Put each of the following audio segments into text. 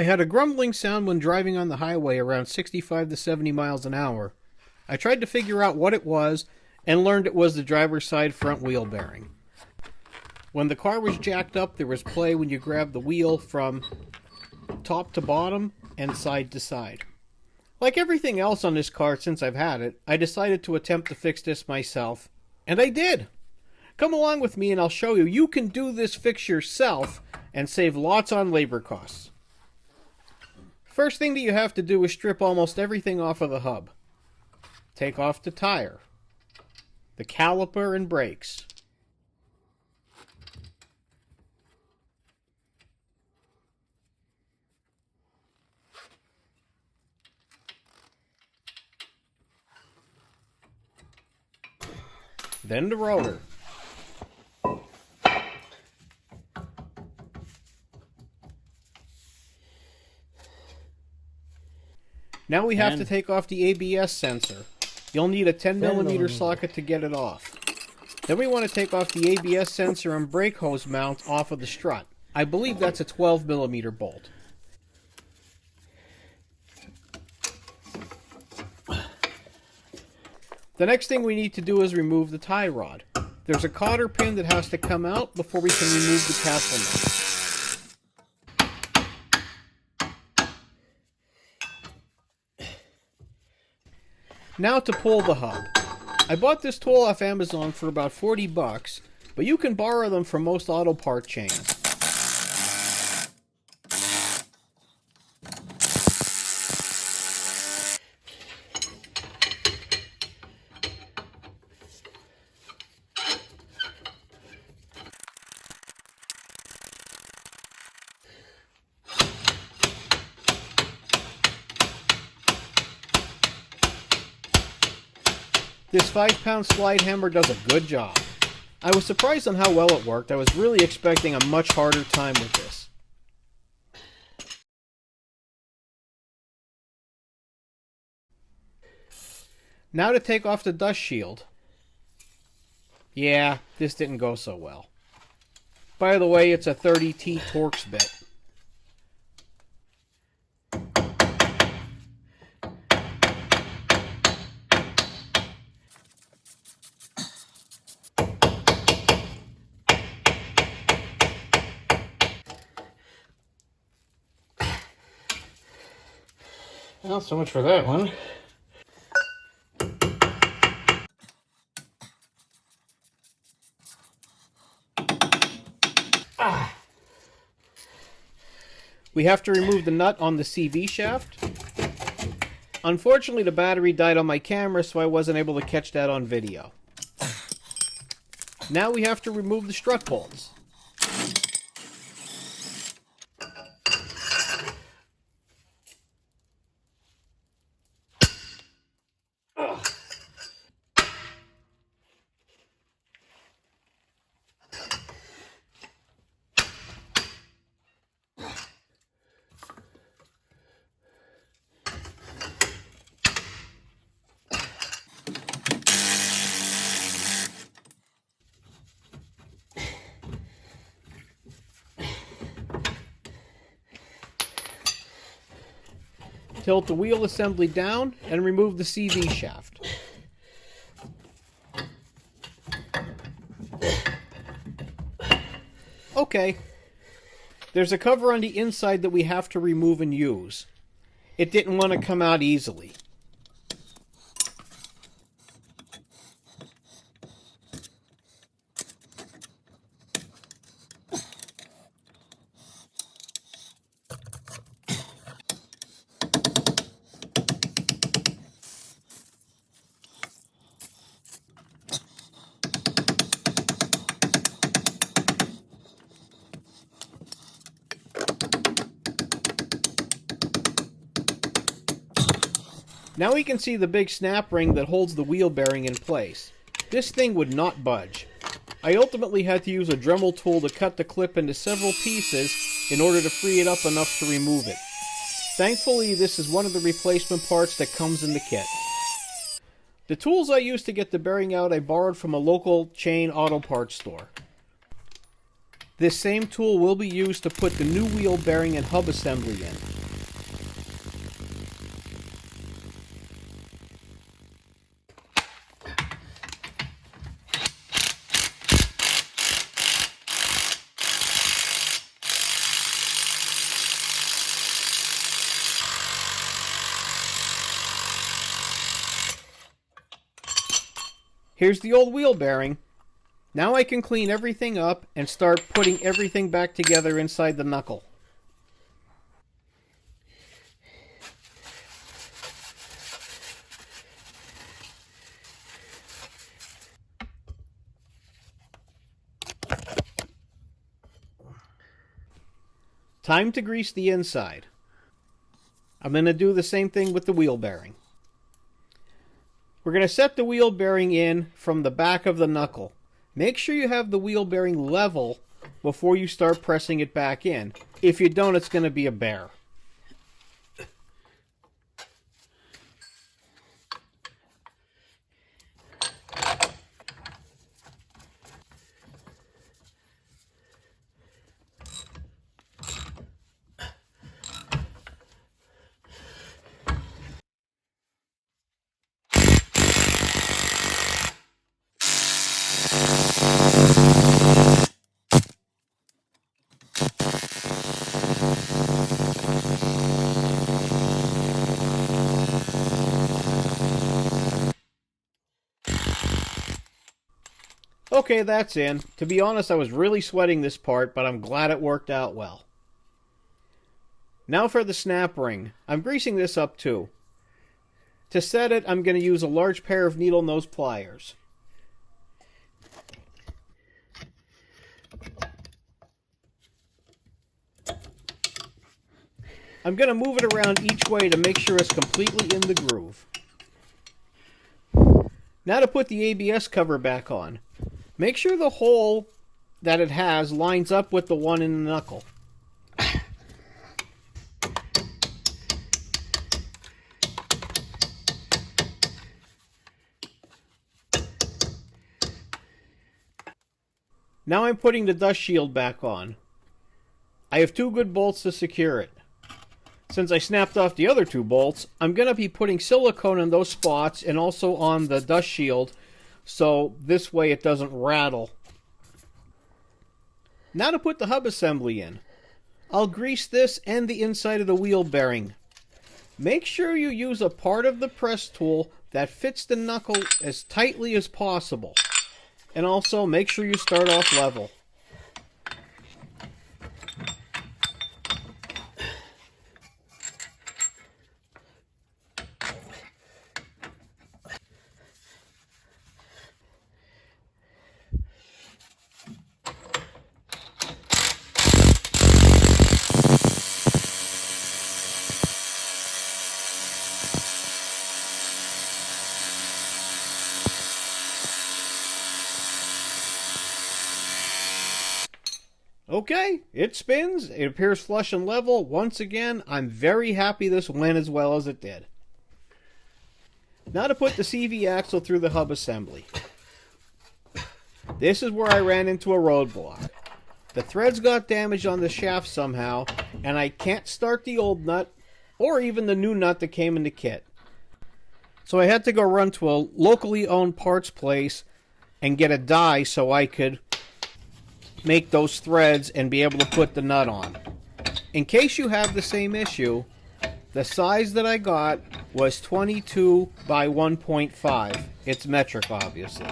I had a grumbling sound when driving on the highway around 65 to 70 miles an hour. I tried to figure out what it was and learned it was the driver's side front wheel bearing. When the car was jacked up, there was play when you grabbed the wheel from top to bottom and side to side. Like everything else on this car since I've had it, I decided to attempt to fix this myself, and I did. Come along with me and I'll show you. You can do this fix yourself and save lots on labor costs. First thing that you have to do is strip almost everything off of the hub. Take off the tire, the caliper and brakes. Then the rotor. Now we have to take off the ABS sensor. You'll need a 10mm socket to get it off. Then we want to take off the ABS sensor and brake hose mount off of the strut. I believe that's a 12mm bolt. The next thing we need to do is remove the tie rod. There's a cotter pin that has to come out before we can remove the castle nut. Now to pull the hub. I bought this tool off Amazon for about $40, but you can borrow them from most auto part chains. This 5-pound slide hammer does a good job. I was surprised on how well it worked. I was really expecting a much harder time with this. Now to take off the dust shield. Yeah, this didn't go so well. By the way, it's a 30T Torx bit. Well, so much for that one. We have to remove the nut on the CV shaft. Unfortunately, the battery died on my camera, so I wasn't able to catch that on video. Now we have to remove the strut bolts. Tilt the wheel assembly down and remove the CV shaft. Okay. There's a cover on the inside that we have to remove and use. It didn't want to come out easily. Now we can see the big snap ring that holds the wheel bearing in place. This thing would not budge. I ultimately had to use a Dremel tool to cut the clip into several pieces in order to free it up enough to remove it. Thankfully, this is one of the replacement parts that comes in the kit. The tools I used to get the bearing out I borrowed from a local chain auto parts store. This same tool will be used to put the new wheel bearing and hub assembly in. Here's the old wheel bearing. Now I can clean everything up and start putting everything back together inside the knuckle. Time to grease the inside. I'm going to do the same thing with the wheel bearing. We're going to set the wheel bearing in from the back of the knuckle. Make sure you have the wheel bearing level before you start pressing it back in. If you don't, it's going to be a bear. Okay, that's in. To be honest, I was really sweating this part, but I'm glad it worked out well. Now for the snap ring. I'm greasing this up too. To set it, I'm going to use a large pair of needle nose pliers. I'm going to move it around each way to make sure it's completely in the groove. Now to put the ABS cover back on. Make sure the hole that it has lines up with the one in the knuckle. Now I'm putting the dust shield back on. I have 2 good bolts to secure it. Since I snapped off the other 2 bolts, I'm going to be putting silicone in those spots and also on the dust shield, so this way it doesn't rattle. Now to put the hub assembly in. I'll grease this and the inside of the wheel bearing. Make sure you use a part of the press tool that fits the knuckle as tightly as possible. And also make sure you start off level. Okay, it spins. It appears flush and level. Once again, I'm very happy this went as well as it did. Now to put the CV axle through the hub assembly. This is where I ran into a roadblock. The threads got damaged on the shaft somehow, and I can't start the old nut or even the new nut that came in the kit. So I had to go run to a locally owned parts place and get a die so I could make those threads and be able to put the nut on. In case you have the same issue, the size that I got was 22 by 1.5. It's metric, obviously.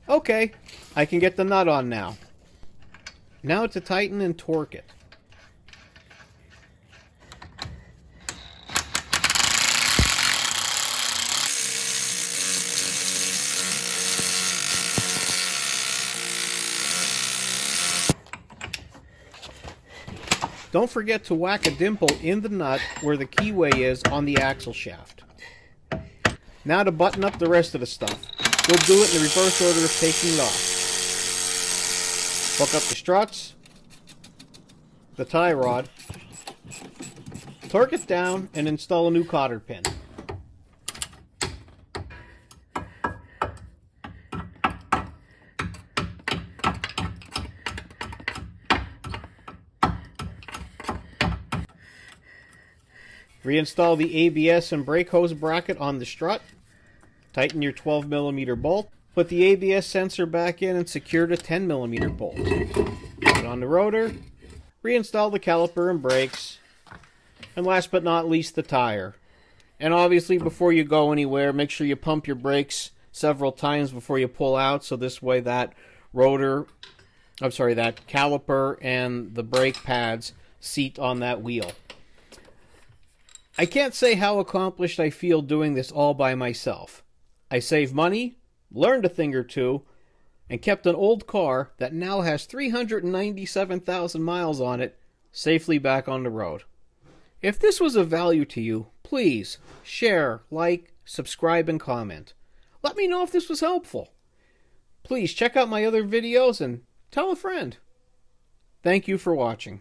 Okay, I can get the nut on now. Now to tighten and torque it. Don't forget to whack a dimple in the nut where the keyway is on the axle shaft. Now to button up the rest of the stuff. We'll do it in the reverse order of taking it off. Hook up the struts, the tie rod, torque it down, and install a new cotter pin. Reinstall the ABS and brake hose bracket on the strut. Tighten your 12mm bolt. Put the ABS sensor back in and secure the 10mm bolt. Put it on the rotor. Reinstall the caliper and brakes. And last but not least, the tire. And obviously, before you go anywhere, make sure you pump your brakes several times before you pull out, so this way that that caliper and the brake pads seat on that wheel. I can't say how accomplished I feel doing this all by myself. I saved money, learned a thing or two, and kept an old car that now has 397,000 miles on it safely back on the road. If this was of value to you, please share, like, subscribe, and comment. Let me know if this was helpful. Please check out my other videos and tell a friend. Thank you for watching.